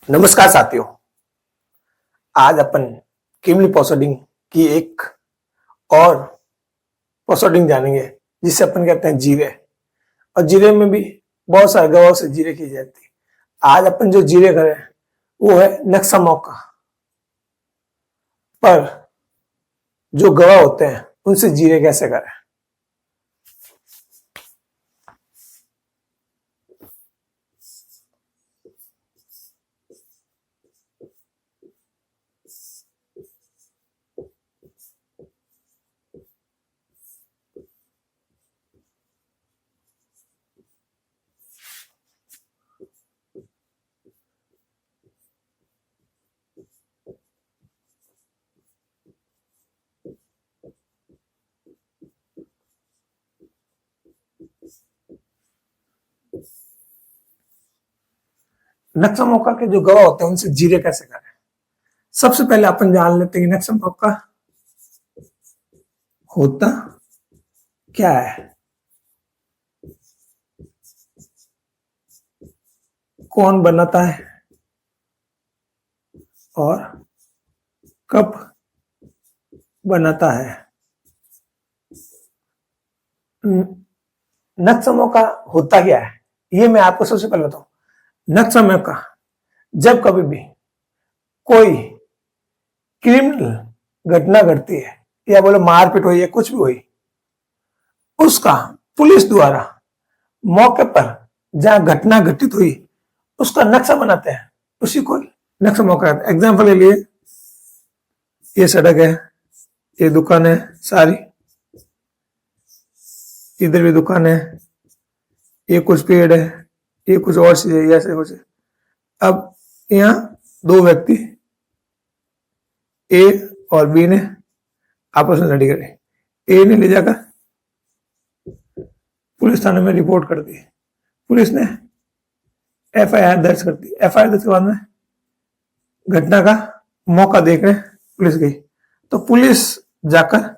नमस्कार साथियों। आज अपन किमली प्रोसीडिंग की एक और प्रोसीडिंग जानेंगे जिसे अपन कहते हैं जीरे। और जीरे में भी बहुत सारे गवाहों से जीरे की जाती है। आज अपन जो जीरे करें वो है नक्शा मौका पर जो गवाह होते हैं उनसे जीरे कैसे करें। नक्शा मौका के जो गवाह होते हैं उनसे जीरे कैसे करें। सबसे पहले अपन जान लेते हैं कि नक्शा मौका होता क्या है, कौन बनाता है और कब बनाता है। नक्शा मौका होता क्या है ये मैं आपको सबसे पहले बताऊं। नक्शा मौका जब कभी भी कोई क्रिमिनल घटना घटती है या बोले मारपीट हुई है, कुछ भी हुई, उसका पुलिस द्वारा मौके पर जहां घटना घटित हुई उसका नक्शा बनाते हैं, उसी को नक्शा मौका। एग्जाम्पल ले लिए, ये सड़क है, ये दुकान है सारी, इधर भी दुकान है, ये कुछ पेड़ है, ये कुछ और चीज है, ऐसे कुछ है। अब यहाँ दो व्यक्ति ए और बी ने आपस में लड़ी करी। ए ने ले जाकर पुलिस थाने में रिपोर्ट कर दी, पुलिस ने एफआईआर दर्ज कर दी। एफआईआर दर्ज के बाद में घटना का मौका देखने पुलिस गई, तो पुलिस जाकर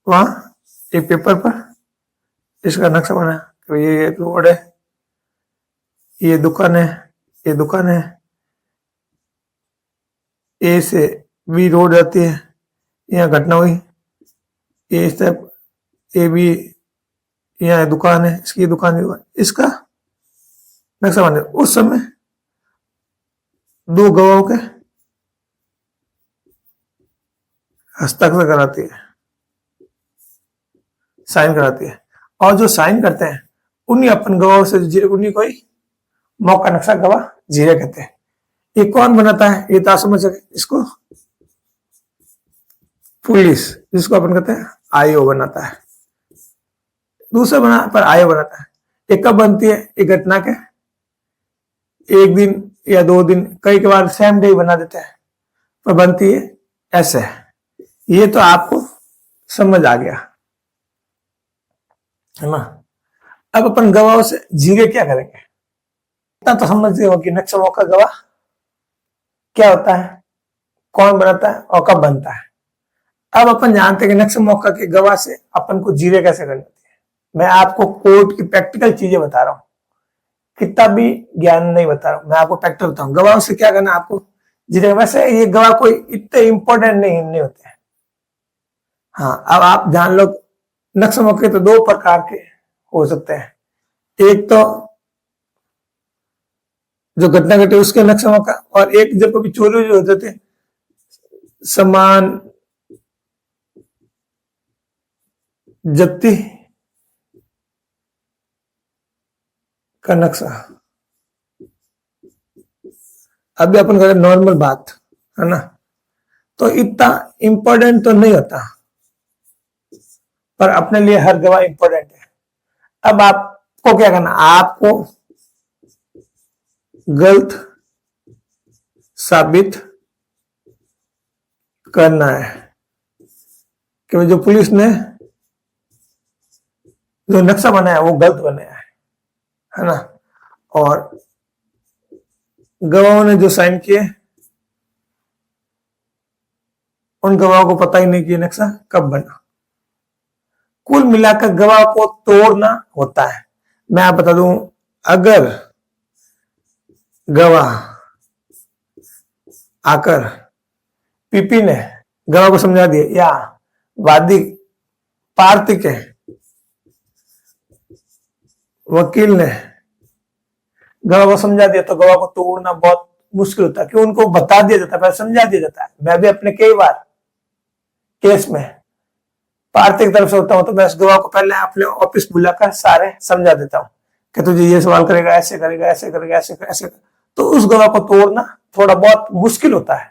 वहां एक पेपर पर इसका नक्शा बनाया कि ये रोड है, ये दुकान है, ये दुकान है, ए से बी रोड जाती है, यहाँ घटना हुई, ये इस तरफ ए बी, यहाँ दुकान है, इसकी दुकान है, इसका नक्शा बना। उस समय दो गवाहों के हस्ताक्षर कराती है, साइन कराती है, और जो साइन करते हैं उन्हीं अपन गवाहों से जीरे, उन्हीं को ही मौका नक्शा गवाह जीरे कहते हैं। ये कौन बनाता है ये तो आप समझ सके, इसको पुलिस, जिसको अपन कहते हैं आईओ बनाता है। दूसरा बना पर आईओ बनाता है। ये कब बनती है, ये घटना के एक दिन या 2 दिन, कई बार सेम डे बना देते हैं, पर बनती है ऐसे। ये तो आपको समझ आ गया है ना। अब अपन गवाहों से जीरे क्या करेंगे, इतना तो समझते हो कि नक्शा मौका गवाह क्या होता है, कौन बनाता है और कब बनता है। अब अपन जानते हैं कि नक्शा मौका के गवाह से अपन को जीरे कैसे करनी होती है। मैं आपको कोर्ट की प्रैक्टिकल चीजें बता रहा हूं, कितना भी ज्ञान नहीं बता रहा हूं, मैं आपको प्रैक्टिकल बताऊं गवाहों से क्या करना है आपको जीरे। वैसे ये गवाह कोई इतने इंपॉर्टेंट नहीं होते हैं। हाँ, अब आप जान लो नक्शा मौके तो 2 प्रकार के हो सकते हैं। एक तो जो घटना घटे उसके नक्शा मौका, और एक जब कभी चोरी हो जाते सामान जब्ती का नक्शा। अभी अपन करें नॉर्मल बात है ना, तो इतना इंपॉर्टेंट तो नहीं होता, पर अपने लिए हर गवाह इंपॉर्टेंट है। अब आपको क्या करना, आपको गलत साबित करना है कि जो पुलिस ने जो नक्शा बनाया वो गलत बनाया है ना। और गवाहों ने जो साइन किए उन गवाहों को पता ही नहीं कि नक्शा कब बना। कुल मिलाकर गवाह को तोड़ना होता है। मैं आप बता दूं, अगर गवाह आकर पीपी ने गवाह को समझा दिया या वादी पार्थी के वकील ने गवाह को समझा दिया तो गवाह को तोड़ना बहुत मुश्किल होता है, क्यों उनको बता दिया जाता है, पहले समझा दिया जाता है। मैं भी अपने कई बार केस में पार्थी की तरफ से होता हूं तो मैं उस गवाह को पहले अपने ऑफिस बुलाकर सारे समझा देता हूं कि तुझे ये सवाल करेगा, ऐसे करेगा, ऐसे करेगा, ऐसे करेगा, ऐसे करेगा। तो उस गवाह को तोड़ना थोड़ा बहुत मुश्किल होता है।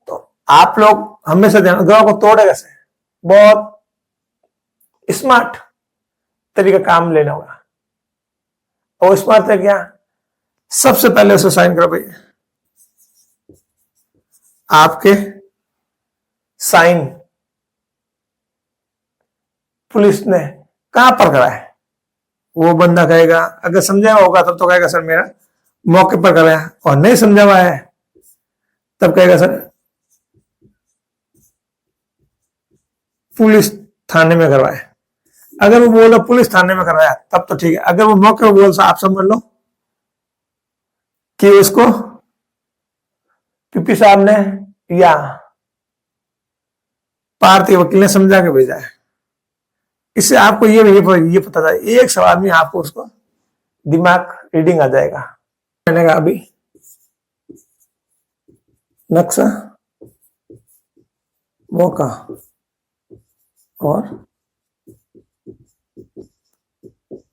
तो आप लोग हमेशा ध्यान, गवाह को तोड़े कैसे, बहुत स्मार्ट तरीका काम लेना होगा। और स्मार्ट है क्या, सबसे पहले उसे साइन करो भाई, आपके साइन पुलिस ने कहां पर करा है। वो बंदा कहेगा, अगर समझा हुआ होगा तब तो कहेगा सर मेरा मौके पर कराया, और नहीं समझा हुआ है तब कहेगा सर पुलिस थाने में करवाए। अगर वो बोला पुलिस थाने में करवाया तब तो ठीक है, अगर वो मौके पर बोल आप समझ लो कि उसको पीपी साहब ने या पार्थी वकील ने समझा के भेजा है। इससे आपको ये पता था, एक सवाल में आपको उसको दिमाग रीडिंग आ जाएगा। मैंने कहा अभी नक्शा मौका और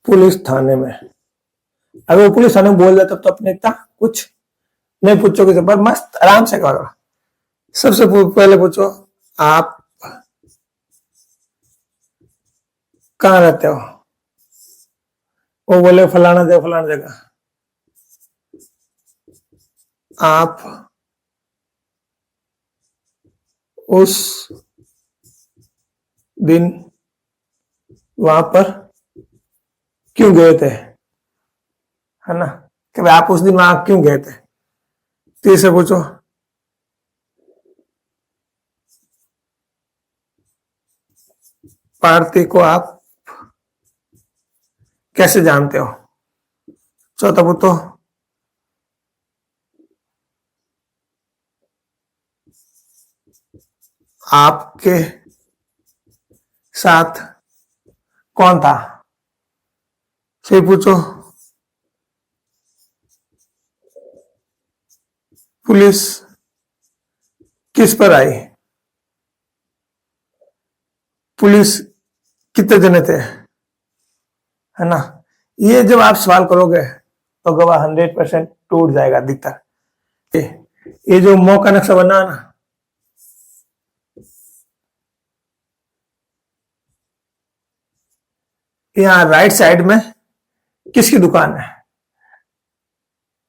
पुलिस थाने में, अगर वो पुलिस थाने में बोल जाता तो अपने इतना कुछ नहीं पूछोगे, पर मस्त आराम से करो। सबसे पहले पूछो आप कहाँ रहते हो, वो बोले फलाना जगह। आप उस दिन वहां पर क्यों गए थे, है ना, कि भाई आप उस दिन वहां क्यों गए थे। तीसरे पूछो पार्थी को आप कैसे जानते हो। चौथा पूछो आपके साथ कौन था। फिर पूछो पुलिस किस पर आई, पुलिस कितने जने थे, है ना। ये जब आप सवाल करोगे तो गवाह 100% टूट जाएगा अधिकतर। ये जो मौका नक्शा बना है ना, यहाँ राइट साइड में किसकी दुकान है।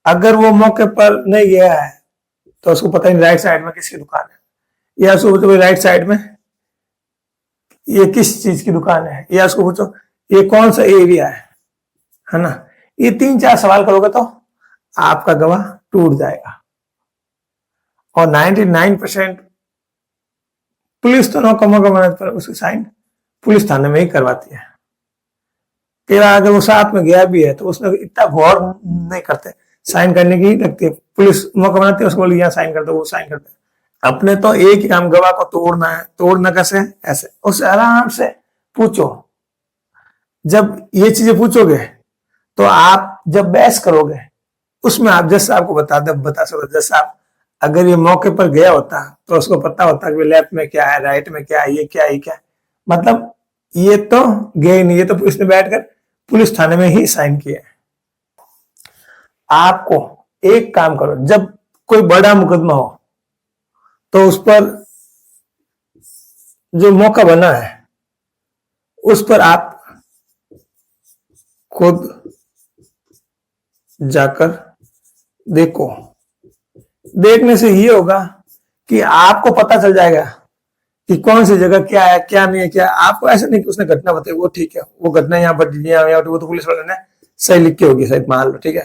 अगर वो मौके पर नहीं गया है तो उसको पता नहीं राइट साइड में किसकी दुकान है, या उसको पूछो राइट साइड में ये किस चीज की दुकान है, या उसको पूछो ये कौन सा एरिया है ना। ये 3-4 सवाल करोगे तो आपका गवाह टूट जाएगा। और 99% पुलिस तो नौ कमों का पर उसकी साइन पुलिस थाने में ही करवाती है। तेरा अगर वो साथ में गया भी है तो उसमें इतना गौर नहीं करते, साइन करने की लगती है, पुलिस मौका बनाती है उसको बोली यहाँ साइन कर दो, वो साइन करते हैं। अपने तो एक ही काम, गवाह को तोड़ना है। तोड़ना कैसे, ऐसे उससे आराम से पूछो। जब ये चीजें पूछोगे तो आप जब बहस करोगे उसमें आप जैसे आपको बता सकते, जैसे आप अगर ये मौके पर गया होता तो उसको पता होता कि लेफ्ट में क्या है, राइट में क्या है, ये क्या है, क्या है। मतलब ये तो गए नहीं, ये तो इसने बैठकर पुलिस थाने में ही साइन किया है। आपको एक काम करो, जब कोई बड़ा मुकदमा हो तो उस पर जो मौका बना है उस पर आप खुद जाकर देखो। देखने से ये होगा कि आपको पता चल जाएगा कि कौन सी जगह क्या है, क्या नहीं है, क्या है। आपको ऐसा नहीं कि उसने घटना बताई वो ठीक है, वो घटना यहाँ पर वो तो पुलिस वाले ने सही लिख के होगी, सही मान लो ठीक है,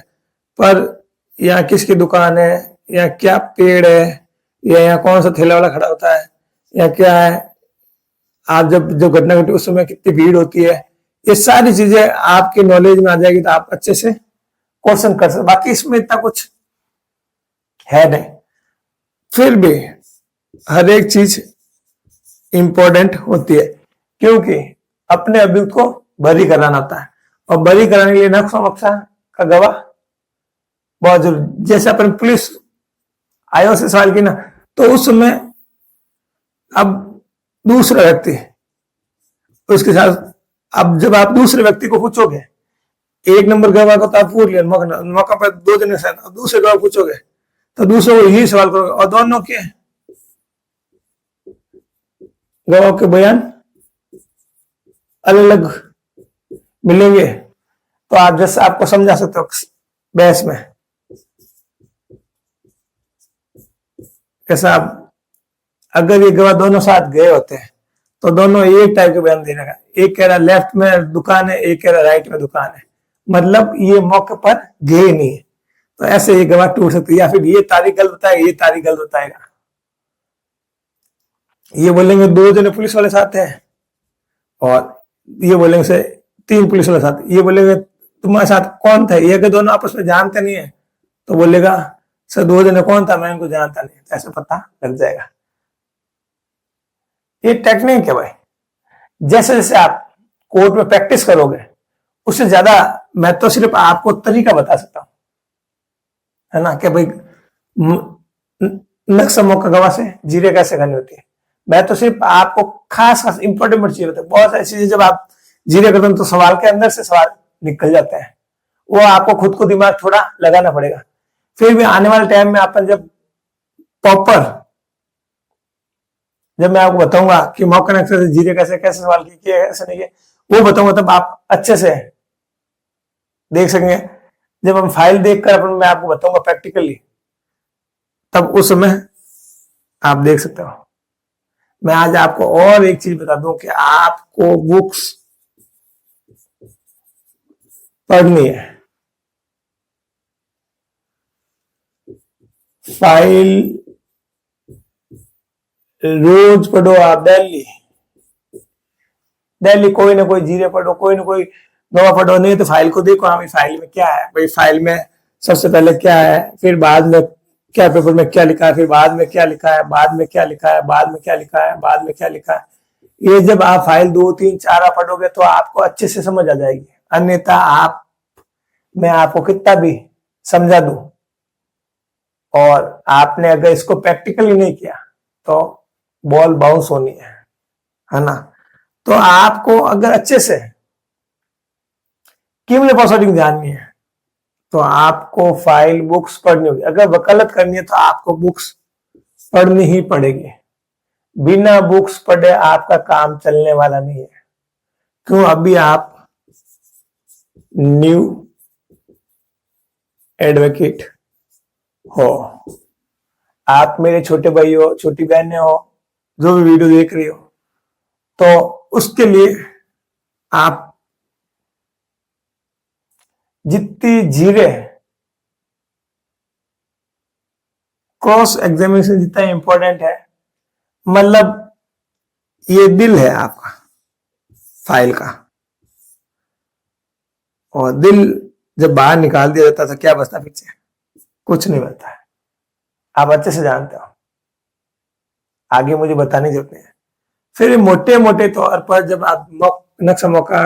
पर यहाँ किसकी दुकान है, या क्या पेड़ है, या यहाँ कौन सा ठेला वाला खड़ा होता है, या क्या है, आप जब घटना घटी उस समय कितनी भीड़ होती है, ये सारी चीजें आपकी नॉलेज में आ जाएगी तो आप अच्छे से क्वेश्चन कर सकते। बाकी इसमें इतना कुछ है नहीं। फिर भी हर एक चीज इंपॉर्टेंट होती है, क्योंकि अपने अभियुक्त को बरी कराना होता है, और बरी कराने के लिए नक्शा मक्सा का गवाह बहुत जरूरी। जैसे अपन पुलिस आयोग से सवाल की ना, तो उस समय अब दूसरा व्यक्ति उसके साथ, अब जब आप दूसरे व्यक्ति को पूछोगे, एक नंबर गवाह को तो आप पूछ लिया मौका पर, दो जने से दूसरे गवाह पूछोगे तो दूसरे को यही सवाल करोगे, और दोनों के गवाह के बयान अलग अलग मिलेंगे। तो आप जैसे आपको समझा सकते हो बहस में कैसा, आप अगर ये गवाह दोनों साथ गए होते हैं तो दोनों एक टाइप के बयान देने का, एक कह रहा लेफ्ट में दुकान है, एक कह रहा राइट में दुकान है, मतलब ये मौके पर गए नहीं है। तो ऐसे ये गवाह टूट सकती है, या फिर ये तारीख गलत बताएगा, ये तारीख गलत बताएगा। ये बोलेंगे दो जने पुलिस वाले साथ हैं, और ये बोलेंगे से तीन पुलिस वाले साथ, ये बोलेंगे तुम्हारे साथ कौन था, ये कि दोनों आपस में जानते नहीं है, तो बोलेगा सर दो जने कौन था, मैं इनको जानता नहीं, तो ऐसे पता लग जाएगा। ये टेक्निक है भाई। जैसे जैसे आप कोर्ट में प्रैक्टिस करोगे, उससे ज्यादा मैं तो सिर्फ आपको तरीका बता सकता हूं, है ना, कि भाई नक्शा मौका गवाह से जीरे कैसे करनी होती है। मैं तो सिर्फ आपको खास खास इंपॉर्टेंट चीजें बताऊं। बहुत सारी चीजें जब आप जीरे करते हैं तो सवाल के अंदर से सवाल निकल जाते हैं, वो आपको खुद को दिमाग थोड़ा लगाना पड़ेगा। फिर भी आने वाले टाइम में अपन जब प्रॉपर, जब मैं आपको बताऊंगा कि मौका नक्शे से जीरे कैसे कैसे सवाल किए कैसे नहीं किए, वो बताऊंगा, तब आप अच्छे से देख सकेंगे। जब हम फाइल देखकर अपन मैं आपको बताऊंगा प्रैक्टिकली, तब उस समय आप देख सकते हो। मैं आज आपको और एक चीज बता दूं कि आपको बुक्स पढ़नी है, फाइल रोज पढ़ो आप, डेली डेली कोई ना कोई जीरे पढ़ो, कोई ना कोई गवाह पढ़ो। नहीं तो फाइल को देखो, हाँ फाइल में क्या है भाई, फाइल में सबसे पहले क्या है, फिर बाद में क्या पेपर में क्या लिखा है, फिर बाद में क्या लिखा है, बाद में क्या लिखा है, बाद में क्या लिखा है, बाद में क्या लिखा है। ये जब आप फाइल 2 3 4 पढ़ोगे तो आपको अच्छे से समझ आ जाएगी। अन्यथा आप, मैं आपको कितना भी समझा दूं और आपने अगर इसको प्रैक्टिकली नहीं किया तो बॉल बाउंस होनी है ना। तो आपको अगर अच्छे से क्यूमुलेटिव प्रोसेडिंग जाननी है तो आपको फाइल बुक्स पढ़नी होगी। अगर वकालत करनी है तो आपको बुक्स पढ़नी ही पड़ेगी। बिना बुक्स पढ़े आपका काम चलने वाला नहीं है। क्यों, अभी आप न्यू एडवोकेट हो, आप मेरे छोटे भाई हो, छोटी बहनें हो, जो भी वीडियो देख रही हो, तो उसके लिए आप जितनी जीरे क्रॉस एग्जामिनेशन जितना इंपॉर्टेंट है, मतलब ये दिल है आपका फाइल का, और दिल जब बाहर निकाल दिया जाता था क्या बचता पीछे, कुछ नहीं बचता है। आप अच्छे से जानते हो, आगे मुझे बताने की जरूरत नहीं है। फिर मोटे मोटे तौर पर जब आप नक्शा मौका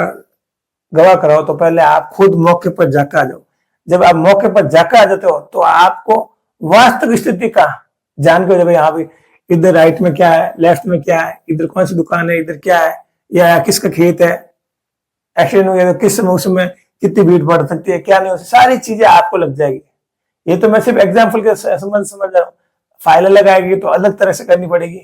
गवाह कराओ तो पहले आप खुद मौके पर जाकर आ जाओ। जब आप मौके पर जाकर आ जाते हो तो आपको वास्तविक स्थिति का जान के, भाई हाँ भाई इधर राइट में क्या है, लेफ्ट में क्या है, इधर कौन सी दुकान है, इधर क्या है, या किसका खेत है, एक्सीडेंट हो गया तो किस समय उसमें कितनी भीड़ पड़ सकती है, क्या नहीं हो सकती, सारी चीजें आपको लग जाएगी। ये तो मैं सिर्फ एग्जाम्पल के समझ रहा हूँ। फाइल अलग आएगी तो अलग तरह से करनी पड़ेगी,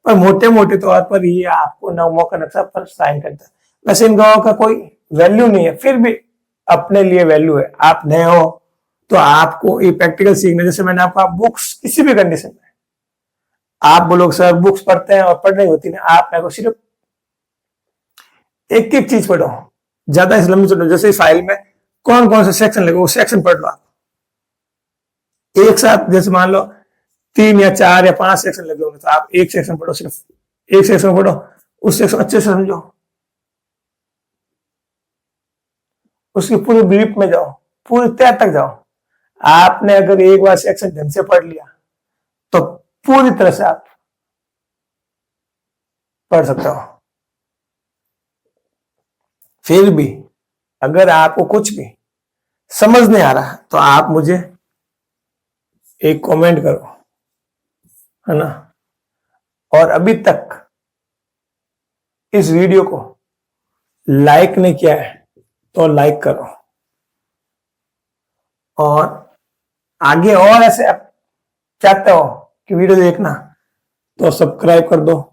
पर मोटे मोटे तौर पर ये आपको नवमों का नक्शा पर साइन करता है। वैसे इन गवाहों का कोई वैल्यू नहीं है, फिर भी अपने लिए वैल्यू है। आप नए हो तो आपको ये प्रैक्टिकल सीखना। जैसे मैंने आपको बुक्स किसी भी कंडीशन में, आप बोलोगे सर बुक्स पढ़ते हैं और पढ़ नहीं होती ना, आप मेरे को सिर्फ एक एक चीज पढ़ो, ज्यादा इस लंबी चलो। जैसे फाइल में कौन कौन से सेक्शन लगे वो सेक्शन पढ़ लो आप एक साथ। जैसे मान लो 3 या 4 या 5 सेक्शन लगे होंगे तो आप एक सेक्शन पढ़ो, सिर्फ एक सेक्शन पढ़ो, उस सेक्शन अच्छे से समझो, उसकी पूरी ब्रीफ में जाओ, पूरी तह तक जाओ। आपने अगर एक बार सेक्शन ढंग से पढ़ लिया तो पूरी तरह से आप पढ़ सकते हो। फिर भी अगर आपको कुछ भी समझ नहीं आ रहा तो आप मुझे एक कमेंट करो, है ना। और अभी तक इस वीडियो को लाइक नहीं किया है तो लाइक करो, और आगे और ऐसे आप चाहते हो कि वीडियो देखना तो सब्सक्राइब कर दो।